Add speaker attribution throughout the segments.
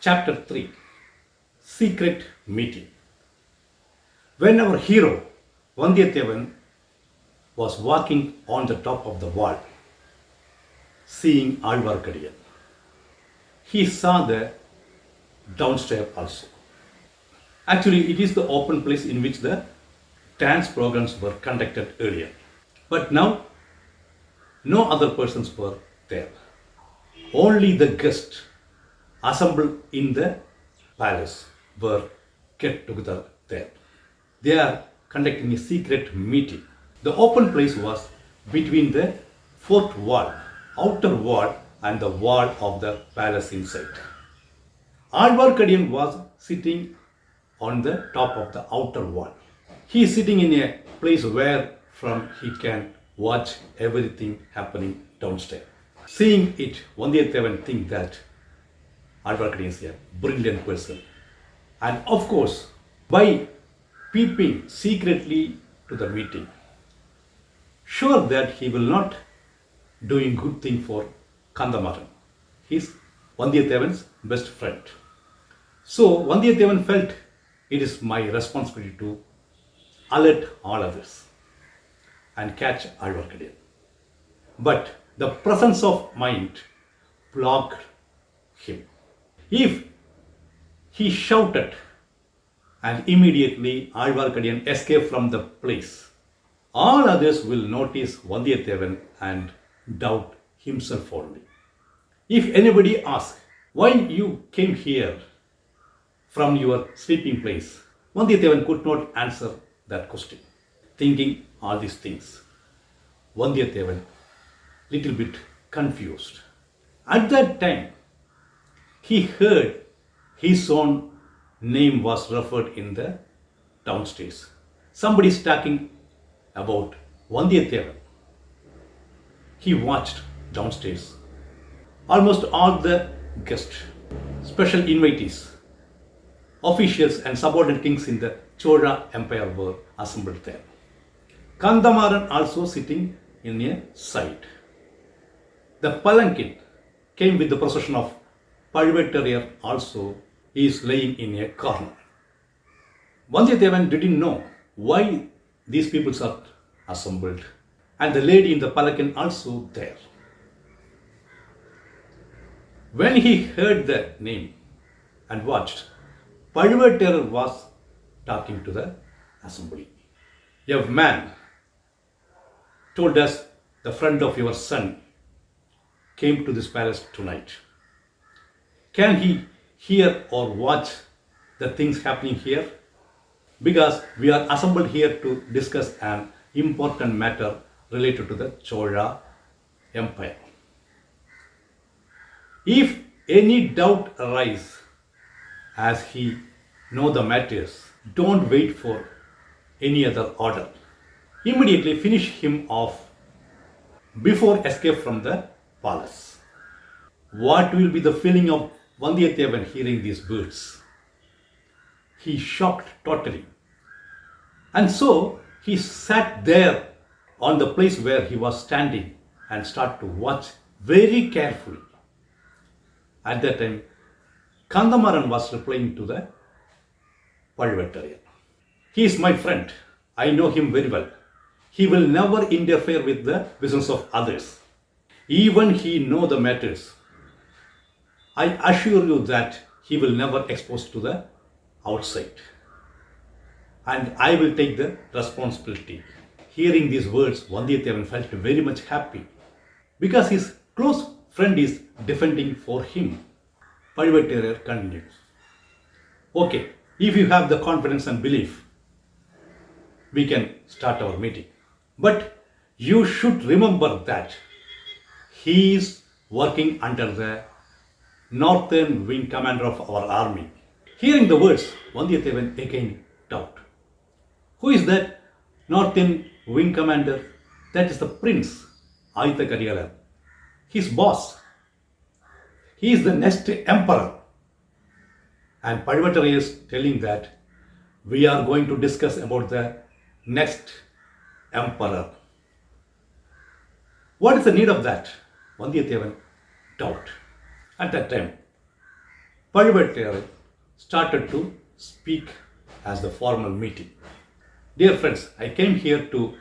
Speaker 1: Chapter 3 Secret Meeting. When our hero Vanthiyathevan was walking on the top of the wall, seeing Alvarkadiyan, he saw the downstairs also. Actually, it is the open place in which the dance programs were conducted earlier. But now, no other persons were there. Only the guests assembled in the palace were get together there. They are conducting a secret meeting. The open place was between the fourth wall, outer wall, and the wall of the palace inside. Alvarkadiyan was sitting on the top of the outer wall. He is sitting in a place where from he can watch everything happening downstairs. Seeing it, Vanthiyathevan think that Alvarkadiyan is a brilliant person. And of course, by peeping secretly to the meeting, sure that he will not doing good thing for Kandamaran. He's Vanthiyathevan's best friend. So Vanthiyathevan felt it is my responsibility to alert all others and catch Alvarkadiyan. But the presence of mind blocked him. If he shouted and immediately Alvarkadiyan escaped from the place, all others will notice Vanthiyathevan and doubt himself only. If anybody asks why you came here from your sleeping place, Vanthiyathevan could not answer that question. Thinking all these things, Vanthiyathevan little bit confused. At that time, he heard his own name was referred in the downstairs. Somebody is talking about Vanthiyathevan. He watched downstairs. Almost all the guests, special invitees, officials and subordinate kings in the Chola Empire were assembled there. Kandamaran also sitting in a side. The palanquin came with the procession of Pazhuvettariyar also is laying in a corner. Vanthiyathevan didn't know why these people are assembled, and the lady in the palanquin also there. When he heard the name and watched, Pazhuvettariyar was talking to the assembly. A man told us the friend of your son came to this palace tonight. Can he hear or watch the things happening here? Because we are assembled here to discuss an important matter related to the Chola Empire. If any doubt arise as he know the matters, don't wait for any other order. Immediately finish him off before escape from the palace. What will be the feeling of Vanthiyathevan hearing these words? He shocked totally. And so he sat there on the place where he was standing and started to watch very carefully. At that time, Kandamaran was replying to the Pazhuvettariyar. He is my friend. I know him very well. He will never interfere with the business of others. Even he know the matters. I assure you that he will never expose to the outside. And I will take the responsibility. Hearing these words, Vanthiyathevan felt very much happy because his close friend is defending for him. Pazhuvettariyar continues. Okay, if you have the confidence and belief, we can start our meeting. But you should remember that he is working under the northern wing commander of our army. Hearing the words, Vanthiyathevan again doubt. Who is that northern wing commander? That is the prince, Aditya, his boss. He is the next emperor. And Pazhuvettariyar is telling that we are going to discuss about the next emperor. What is the need of that? Vanthiyathevan doubt. At that time, Pazhuvettiyatheva started to speak as the formal meeting. Dear friends, I came here to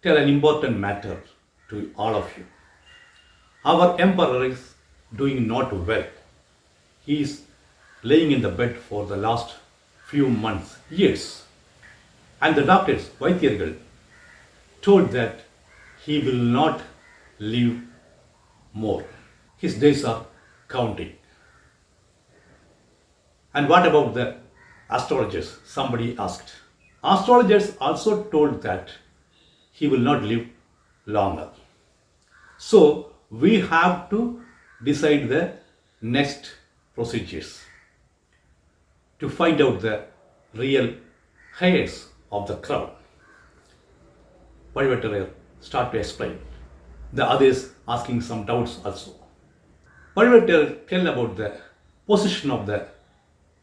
Speaker 1: tell an important matter to all of you. Our emperor is doing not well. He is laying in the bed for the last few months, years. And the doctors, Vanthiyathevan, told that he will not live more. His days are counting. And what about the astrologers? Somebody asked. Astrologers also told that he will not live longer. So we have to decide the next procedures to find out the real heirs of the crown. Pazhuvettiyatheva start to explain. The others asking some doubts also. Pazhuvettiyatheva tell about the position of the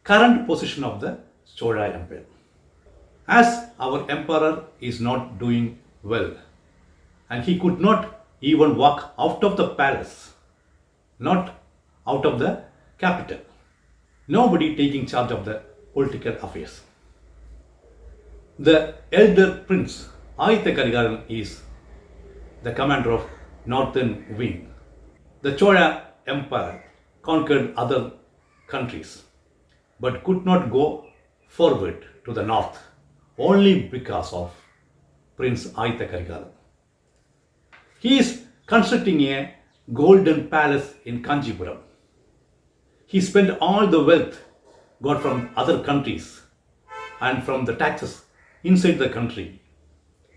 Speaker 1: current position of the Chola Empire. As our emperor is not doing well and he could not even walk out of the palace, not out of the capital. Nobody taking charge of the political affairs. The elder prince Aditya is the commander of northern wing. The Chola Empire conquered other countries but could not go forward to the north only because of Prince Aditya. He is constructing a golden palace in Kanchipuram. He spent all the wealth got from other countries and from the taxes inside the country,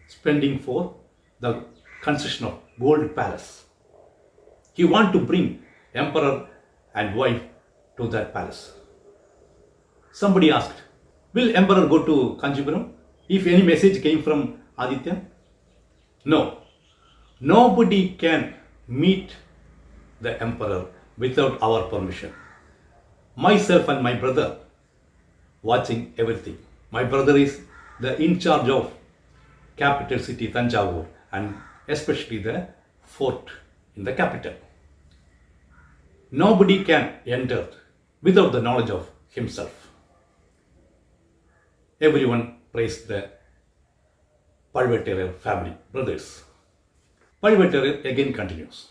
Speaker 1: spending for the construction of gold palace. He want to bring emperor and wife to that palace. Somebody asked, will emperor go to Kanchipuram if any message came from Aditya? No. Nobody can meet the emperor without our permission. Myself and my brother watching everything. My brother is the in charge of capital city Thanjavur and especially the fort in the capital. Nobody can enter without the knowledge of himself. Everyone praised the Pazhuvettiyatheva family, brothers. Pazhuvettiyatheva again continues.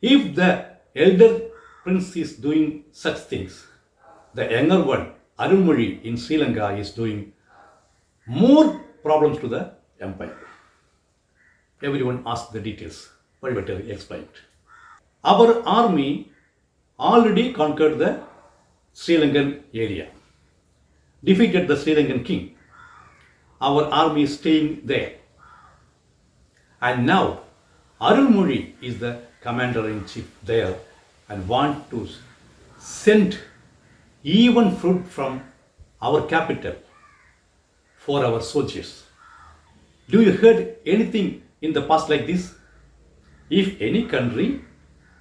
Speaker 1: If the elder prince is doing such things, the younger one, Arulmozhi in Sri Lanka, is doing more problems to the empire. Everyone asked the details. Pazhuvettiyatheva explained. Our army already conquered the Sri Lankan area, defeated the Sri Lankan king. Our army is staying there. And now Arulmozhi is the commander-in-chief there and want to send even fruit from our capital for our soldiers. Do you heard anything in the past like this? If any country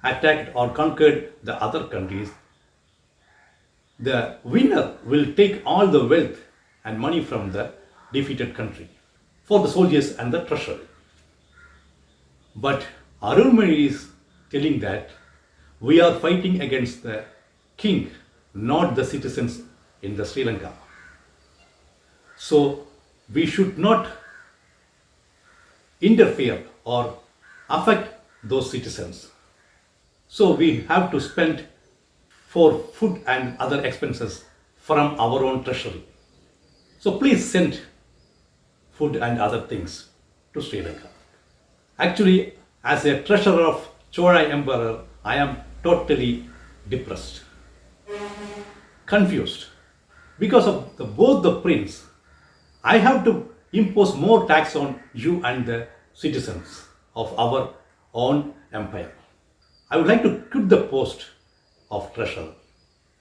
Speaker 1: attacked or conquered the other countries, the winner will take all the wealth and money from the defeated country for the soldiers and the treasury. But Arulmozhi is telling that we are fighting against the king, not the citizens in the Sri Lanka. So we should not interfere or affect those citizens. So we have to spend for food and other expenses from our own treasury. So please send food and other things to Sri Lanka. Actually, as a treasurer of Chola Emperor, I am totally depressed, confused. Because of both the prince, I have to impose more tax on you and the citizens of our own empire. I would like to quit the post of treasurer.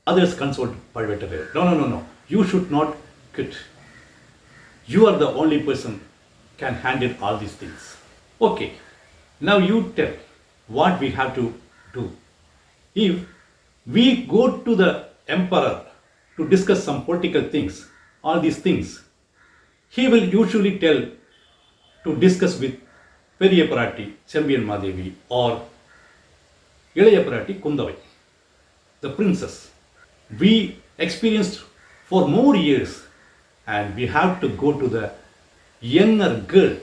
Speaker 1: Others consult Pazhuvettiyatheva. No. You should not quit. You are the only person can handle all these things. Okay. Now you tell what we have to do. If we go to the emperor to discuss some political things, all these things, he will usually tell to discuss with Periya Parati, Chambiyan Madevi or Ilaya Parati Kundavai, the princess. we experienced for more years, and we have to go to the younger girl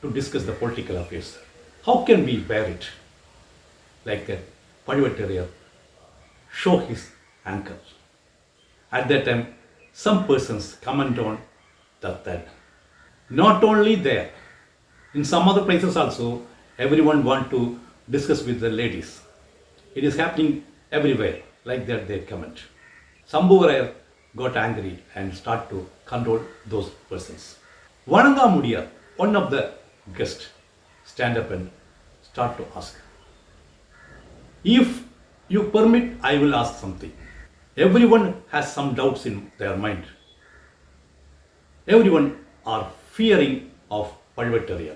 Speaker 1: to discuss the political affairs. How can we bear it? Like that, Padivatteriya show his anger. At that time, some persons comment on that. Not only there, in some other places also, everyone want to discuss with the ladies. It is happening everywhere. Like that, they comment. Sambhuvarayar got angry and start to control those persons. Vanangamudiyar, one of the guests, stand up and start to ask. If you permit, I will ask something. Everyone has some doubts in their mind. Everyone are fearing of Padivatteriya.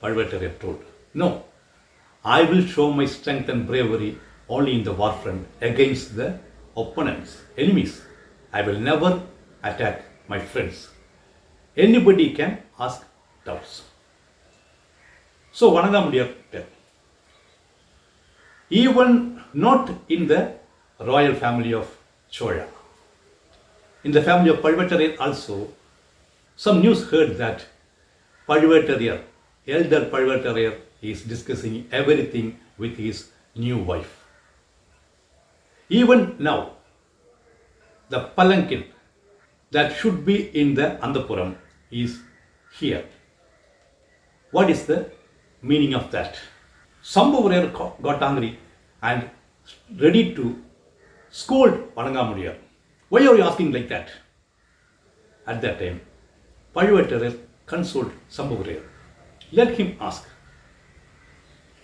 Speaker 1: Padivatteriya told, no, I will show my strength and bravery only in the war front against the opponents, enemies. I will never attack my friends. Anybody can ask doubts. So Vanangamudiyar tell, even not in the royal family of Chola, in the family of Padivatteriya also, some news heard that Padivatteriya, elder Padivatteriya, is discussing everything with his new wife. Even now, the palanquin that should be in the Andapuram is here. What is the meaning of that? Sambhuvarayar got angry and ready to scold Vanangamudiyar. Why are you asking like that? At that time, Padivatteriya consoled Sambhuvarayar. Let him ask.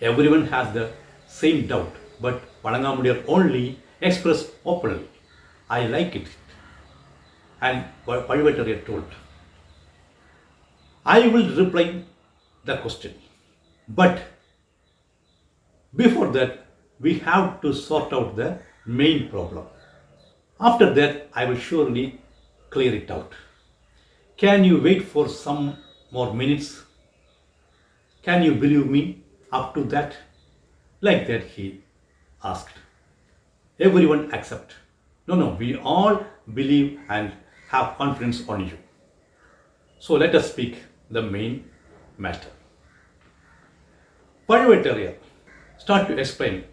Speaker 1: Everyone has the same doubt, but Vanangamudiyar only expressed openly. I like it. And Padivatteriya told, I will reply the question. But before that, we have to sort out the main problem. After that, I will surely clear it out. Can you wait for some more minutes? Can you believe me up to that? Like that he asked. Everyone accept. No, we all believe and have confidence on you. So let us speak the main matter. Padivatteriya start to explain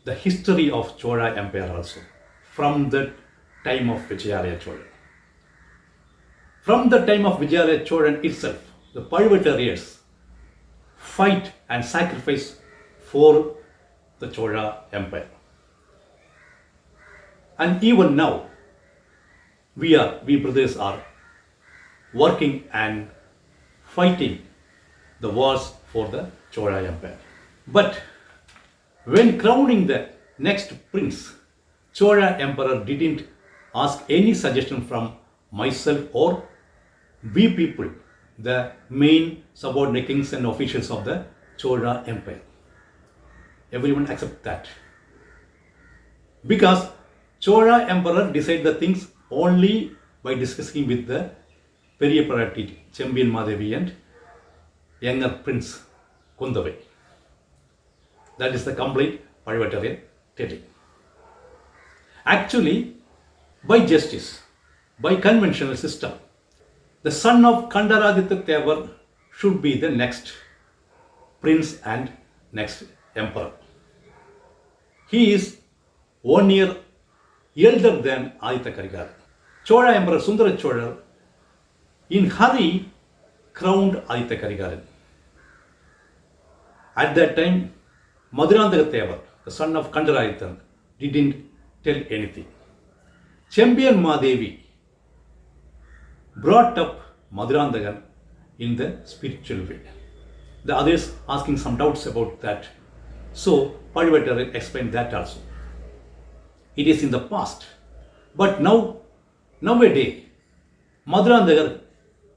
Speaker 1: the history of Chola Empire also, from the time of Vijayalaya Chola. From the time of Vijayalaya Chola itself, the Padivatteriyas fight and sacrifice for the Chola Empire. And even now, we brothers are working and fighting the wars for the Chola Empire. But when crowning the next prince, Chola Emperor didn't ask any suggestion from myself or we people, the main subordinate kings and officials of the Chola Empire. Everyone accept that. Because Chola Emperor decide the things only by discussing with the Periya Paratti, Champion Madevi and younger prince Kundavai. That is the complete Padivatteriya telling. Actually, by justice, by conventional system, the son of Vanthiyathevan should be the next prince and next emperor. He is 1 year elder than Aditya Karikar. Chola Emperor Sundara Chola in hurry crowned Aditya Karikaran. At that time, Vanthiyathevan, the son of Kandaradityan, didn't tell anything. Champion Madevi brought up Vanthiyathevan in the spiritual way. The others asking some doubts about that. So Padivatteriya explained that also. It is in the past. But nowadays, Vanthiyathevan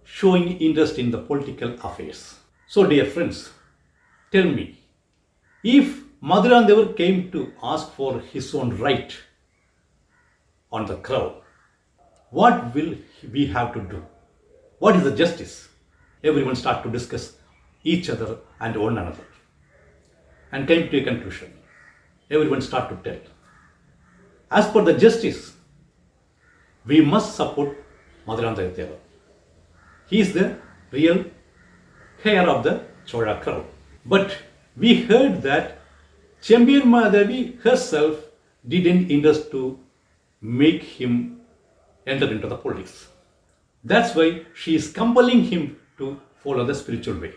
Speaker 1: showing interest in the political affairs. So dear friends, tell me, if Vanthiyathevan came to ask for his own right on the crown, what will we have to do? What is the justice? Everyone start to discuss each other and one another and came to a conclusion. Everyone start to tell. As per the justice, we must support Maduranthakathevan. He is the real heir of the Chola crown. But we heard that Champion Madhavi herself didn't interest to make him enter into the politics. That's why she is compelling him to follow the spiritual way.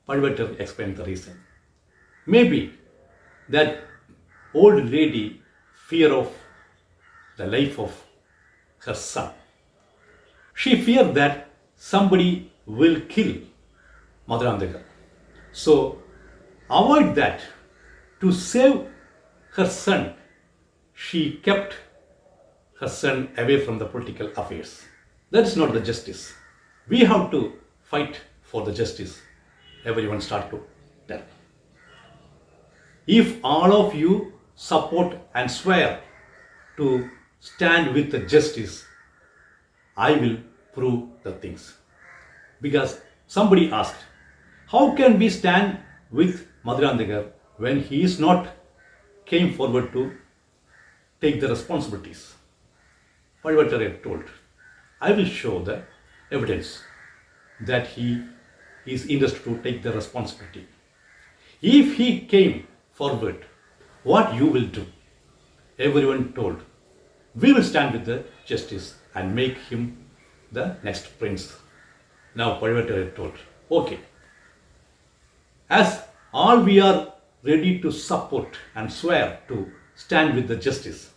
Speaker 1: Pazhavatar explained the reason. Maybe that old lady fear of the life of her son. She feared that somebody will kill Maduranthaka. So avoid that. To save her son, she kept her son away from the political affairs. That is not the justice. We have to fight for the justice. Everyone start to tell. If all of you support and swear to stand with the justice, I will prove the things. Because somebody asked, how can we stand with Maduranthaka when he is not came forward to take the responsibilities? Pazhavatar told, I will show the evidence that he is interested to take the responsibility. If he came forward, what you will do? Everyone told, we will stand with the justice and make him the next prince. Now Pazhavatar told, okay, as all we are ready to support and swear to stand with the justice,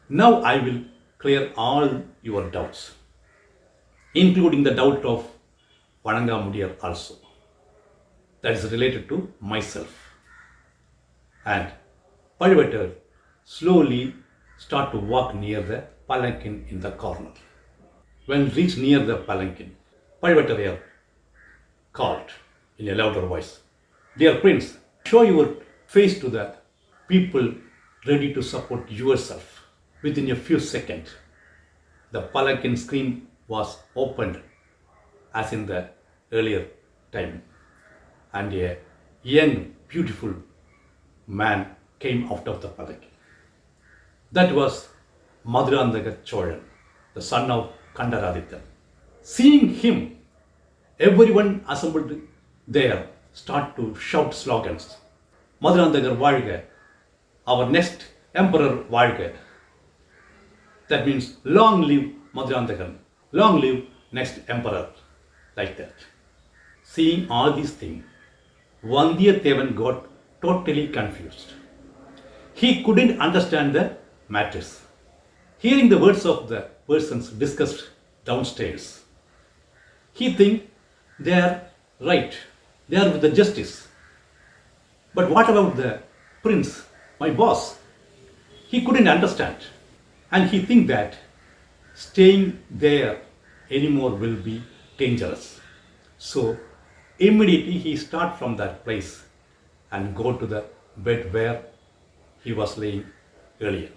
Speaker 1: now I will clear all your doubts, including the doubt of Vananga Mudiyar also. That is related to myself. And Pazhavatar slowly start to walk near the palanquin in the corner. When reached near the palanquin, Pazhavatar called in a louder voice, dear prince, show your face to the people ready to support yourself. Within a few seconds, the palanquin screen was opened as in the earlier time, and a young, beautiful man came out of the palanquin. That was Maduranthaka Cholan, the son of Kandaraditya. Seeing him, everyone assembled there start to shout slogans. Maduranthakar Valga, our next emperor Valga. That means long live Maduranthakar, long live next emperor, like that. Seeing all these things, Vanthiyathevan got totally confused. He couldn't understand the matters. Hearing the words of the persons discussed downstairs, he think they are right, they are with the justice. But what about the prince, my boss? He couldn't understand. And he think that staying there anymore will be dangerous. So immediately he start from that place and go to the bed where he was laying earlier.